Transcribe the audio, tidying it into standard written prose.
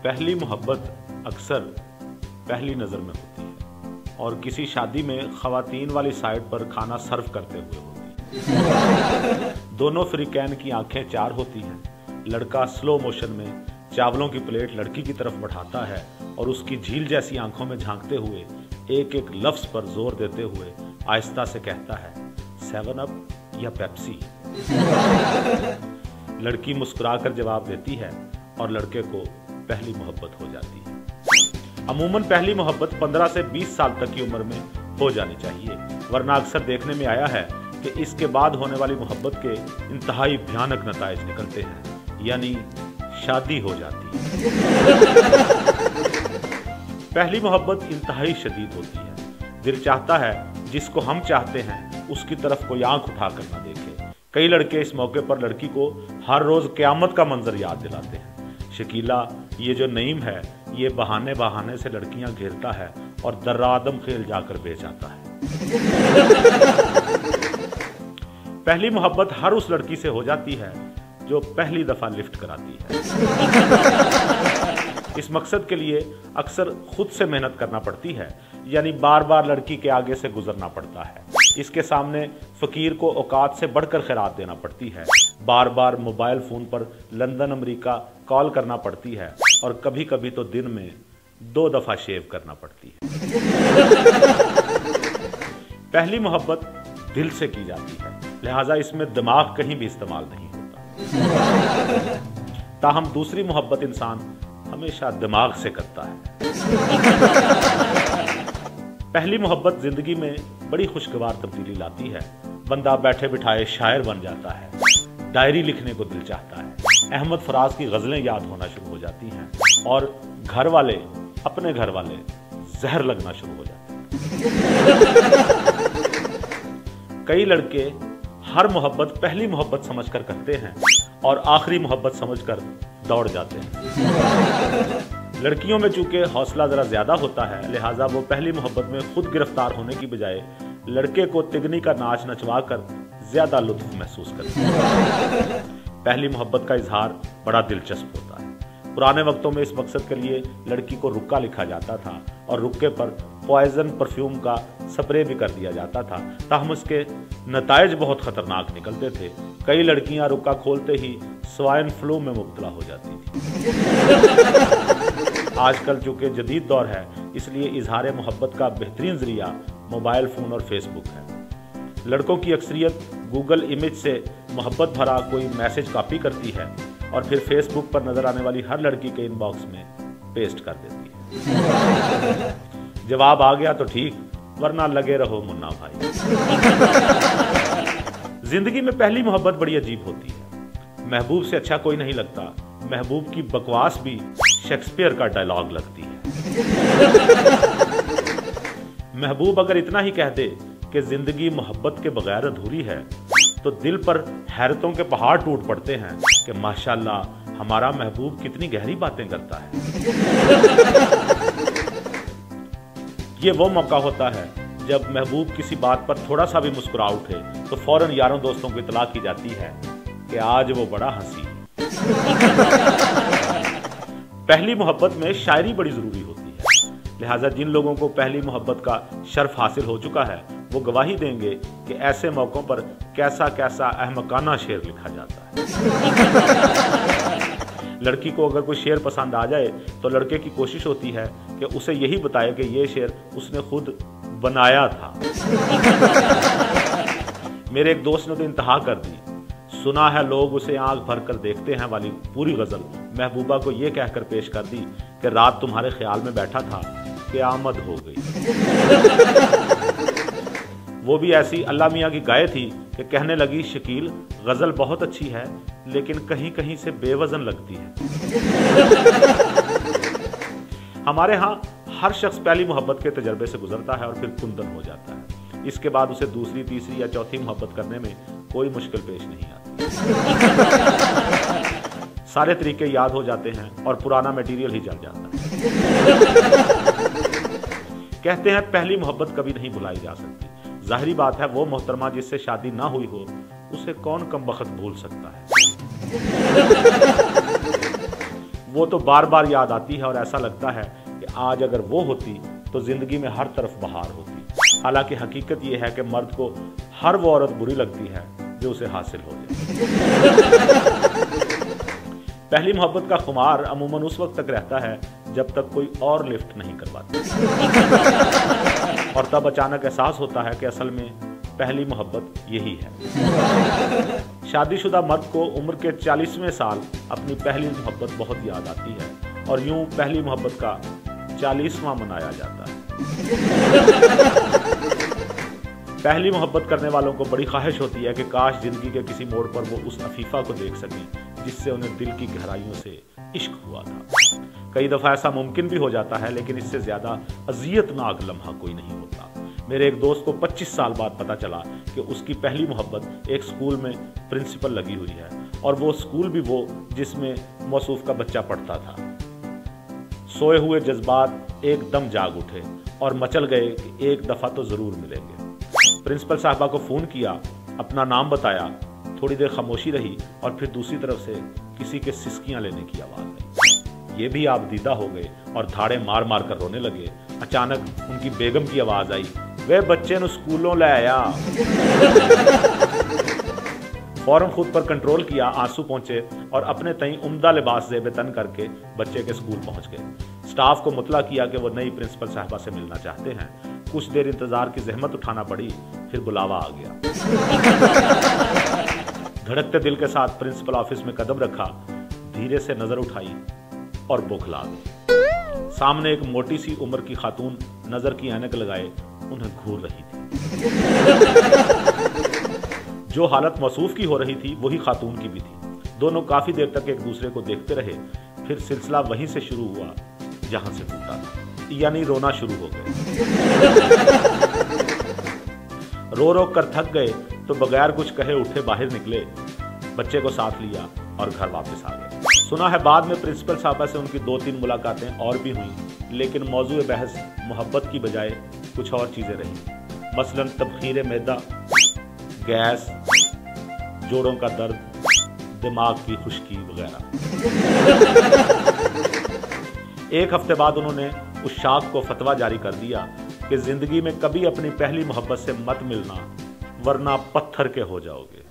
पहली मोहब्बत अक्सर पहली नज़र में होती है और किसी शादी में ख़वातीन वाली साइड पर खाना सर्व करते हुए होती है। दोनों फ्रीकैन की आंखें चार होती हैं। लड़का स्लो मोशन में चावलों की प्लेट लड़की की तरफ बढ़ाता है और उसकी झील जैसी आंखों में झांकते हुए एक एक लफ्ज़ पर जोर देते हुए आहिस्ता से कहता है, 7 अप या पेप्सी। लड़की मुस्कुराकर जवाब देती है और लड़के को पहली मोहब्बत हो जाती है। अमूमन पहली मोहब्बत 15 से 20 साल तक की उम्र में हो जानी चाहिए, वरना अक्सर देखने में आया है कि इसके बाद होने वाली मोहब्बत के इंतहाई भयानक नताइज निकलते हैं, यानी शादी हो जाती है। पहली मोहब्बत इंतहाई शदीद होती है। दिल चाहता है जिसको हम चाहते हैं उसकी तरफ कोई आंख उठाकर ना देखे। कई लड़के इस मौके पर लड़की को हर रोज क़यामत का मंजर याद दिलाते हैं। शकीला, ये जो नईम है ये बहाने बहाने से लड़कियां घेरता है और दर्रादम खेल जाकर बेच आता है। पहली मोहब्बत हर उस लड़की से हो जाती है जो पहली दफा लिफ्ट कराती है। इस मकसद के लिए अक्सर खुद से मेहनत करना पड़ती है, यानी बार बार लड़की के आगे से गुजरना पड़ता है। इसके सामने फकीर को औकात से बढ़कर खैरात देना पड़ती है। बार बार मोबाइल फोन पर लंदन अमेरिका कॉल करना पड़ती है और कभी कभी तो दिन में 2 दफा शेव करना पड़ती है। पहली मोहब्बत दिल से की जाती है, लिहाजा इसमें दिमाग कहीं भी इस्तेमाल नहीं होता। ताहम दूसरी मोहब्बत इंसान हमेशा दिमाग से करता है। पहली मोहब्बत जिंदगी में बड़ी खुशगवार तब्दीली लाती है। बंदा बैठे बिठाए शायर बन जाता है, डायरी लिखने को दिल चाहता है, अहमद फराज की गजलें याद होना शुरू हो जाती हैं और अपने घर वाले जहर लगना शुरू हो जाते हैं। कई लड़के हर मोहब्बत पहली मोहब्बत समझकर करते हैं और आखिरी मोहब्बत समझकर दौड़ जाते हैं। लड़कियों में चूंकि हौसला जरा ज्यादा होता है, लिहाजा वो पहली मोहब्बत में खुद गिरफ्तार होने की बजाय लड़के को तिगनी का नाच नचवा कर ज्यादा लुत्फ महसूस करती है। पहली मोहब्बत का इजहार बड़ा दिलचस्प होता है। पुराने वक्तों में इस मकसद के लिए लड़की को रुक्का लिखा जाता था और रुक्के पर पॉइजन परफ्यूम का स्प्रे भी कर दिया जाता था, ताहम इसके नताइज बहुत खतरनाक निकलते थे। कई लड़कियां रुक्का खोलते ही स्वाइन फ्लू में मुब्तला हो जाती थी। आजकल चूंकि जदीद दौर है, इसलिए इजहार मोहब्बत का बेहतरीन जरिया मोबाइल फोन और फेसबुक है। लड़कों की अक्सरियत गूगल इमेज से मोहब्बत भरा कोई मैसेज कॉपी करती है और फिर फेसबुक पर नजर आने वाली हर लड़की के इनबॉक्स में पेस्ट कर देती है। जवाब आ गया तो ठीक, वरना लगे रहो मुन्ना भाई। जिंदगी में पहली मोहब्बत बड़ी अजीब होती है। महबूब से अच्छा कोई नहीं लगता। महबूब की बकवास भी शेक्सपियर का डायलॉग लगती है। महबूब अगर इतना ही कह दे कि जिंदगी मोहब्बत के बगैर अधूरी है, तो दिल पर हैरतों के पहाड़ टूट पड़ते हैं कि माशाल्लाह हमारा महबूब कितनी गहरी बातें करता है। ये वो मौका होता है जब महबूब किसी बात पर थोड़ा सा भी मुस्कुरा उठे तो फौरन यारों दोस्तों को इतला की जाती है कि आज वो बड़ा हंसी। पहली मोहब्बत में शायरी बड़ी जरूरी होती है, लिहाजा जिन लोगों को पहली मोहब्बत का शर्फ हासिल हो चुका है वो गवाही देंगे कि ऐसे मौकों पर कैसा कैसा अहमकाना शेर लिखा जाता है। लड़की को अगर कोई शेर पसंद आ जाए तो लड़के की कोशिश होती है कि उसे यही बताए कि ये शेर उसने खुद बनाया था। मेरे एक दोस्त ने तो इंतहा कर दी, सुना है लोग उसे आंख भर कर देखते हैं वाली पूरी गजल महबूबा को ये कहकर पेश कर दी कि रात तुम्हारे ख्याल में बैठा था कि आमद हो गई। वो भी ऐसी अल्लाह मियाँ की गाय थी कि कहने लगी, शकील गजल बहुत अच्छी है लेकिन कहीं कहीं से बेवजन लगती है। हमारे यहाँ हर शख्स पहली मोहब्बत के तजर्बे से गुजरता है और फिर कुंदन हो जाता है। इसके बाद उसे दूसरी, तीसरी या चौथी मोहब्बत करने में कोई मुश्किल पेश नहीं आती। सारे तरीके याद हो जाते हैं और पुराना मटेरियल ही जल जाता है। कहते हैं पहली मोहब्बत कभी नहीं भुलाई जा सकती। जाहिरी बात है वो मोहतरमा जिससे शादी ना हुई हो उसे कौन कमबख्त भूल सकता है। وہ تو बार बार याद आती है और ऐसा लगता है कि आज अगर वो होती तो जिंदगी में हर तरफ बहार होती। हालांकि हकीकत ये है कि मर्द को हर वो औरत बुरी लगती है जो उसे हासिल हो जाए। पहली मोहब्बत का खुमार अमूमन उस वक्त तक रहता है जब तक कोई और लिफ्ट नहीं करवाता और तब अचानक एहसास होता है कि असल में पहली मोहब्बत यही है। शादीशुदा मर्द को उम्र के 40वें साल अपनी पहली मोहब्बत बहुत याद आती है और यूं पहली मोहब्बत का 40वां मनाया जाता है। पहली मोहब्बत करने वालों को बड़ी ख्वाहिश होती है कि काश जिंदगी के किसी मोड़ पर वो उस अफीफा को देख सकें जिससे उन्हें दिल की गहराइयों से इश्क हुआ था। कई दफ़ा ऐसा मुमकिन भी हो जाता है, लेकिन इससे ज़्यादा अज़ियतनाक लम्हा कोई नहीं होता। मेरे एक दोस्त को 25 साल बाद पता चला कि उसकी पहली मोहब्बत एक स्कूल में प्रिंसिपल लगी हुई है और वो स्कूल भी वो जिसमें मौसूफ का बच्चा पढ़ता था। सोए हुए जज्बात एकदम जाग उठे और मचल गए कि एक दफ़ा तो ज़रूर मिलेंगे। प्रिंसिपल साहबा को फ़ोन किया, अपना नाम बताया, थोड़ी देर खामोशी रही और फिर दूसरी तरफ से किसी के सिसकियां लेने की आवाज़ आई। ये भी आबदीदा हो गए और धाड़े मार मार कर रोने लगे। अचानक उनकी बेगम की आवाज़ आई, वे बच्चे नु स्कूलों ले आया। फौरन खुद पर कंट्रोल किया, आंसू पहुंचे और अपने तई उम्दा लिबास ज़ेब तन करके बच्चे के स्कूल पहुंच गए। स्टाफ को मुतला किया कि वो नई प्रिंसिपल साहबा से मिलना चाहते हैं। कुछ देर इंतजार की जहमत उठाना पड़ी, फिर बुलावा आ गया। धड़कते दिल के साथ प्रिंसिपल ऑफिस में कदम रखा, धीरे से नजर उठाई और बौखला गई। सामने एक मोटी सी उम्र की खातून नजर की ऐनक लगाए उन्हें घूर रही थी। जो हालत मौसूफ की हो रही थी वही खातून की भी थी। दोनों काफी देर तक एक दूसरे को देखते रहे। फिर सिलसिला वहीं से शुरू हुआ जहां से टूटा था, यानी रोना शुरू हो गए। रो रो कर थक गए तो बगैर कुछ कहे उठे बाहर निकले, बच्चे को साथ लिया और घर वापस आ गए। सुना है बाद में प्रिंसिपल साहबा से उनकी 2-3 मुलाकातें और भी हुई, लेकिन मौजूद बहस मोहब्बत की बजाय कुछ और चीजें रही। मसलन तबखीर मैदा, गैस, जोड़ों का दर्द, दिमाग की खुश्की वगैरह। एक हफ्ते बाद उन्होंने उस शाख को फतवा जारी कर दिया कि जिंदगी में कभी अपनी पहली मोहब्बत से मत मिलना, वरना पत्थर के हो जाओगे।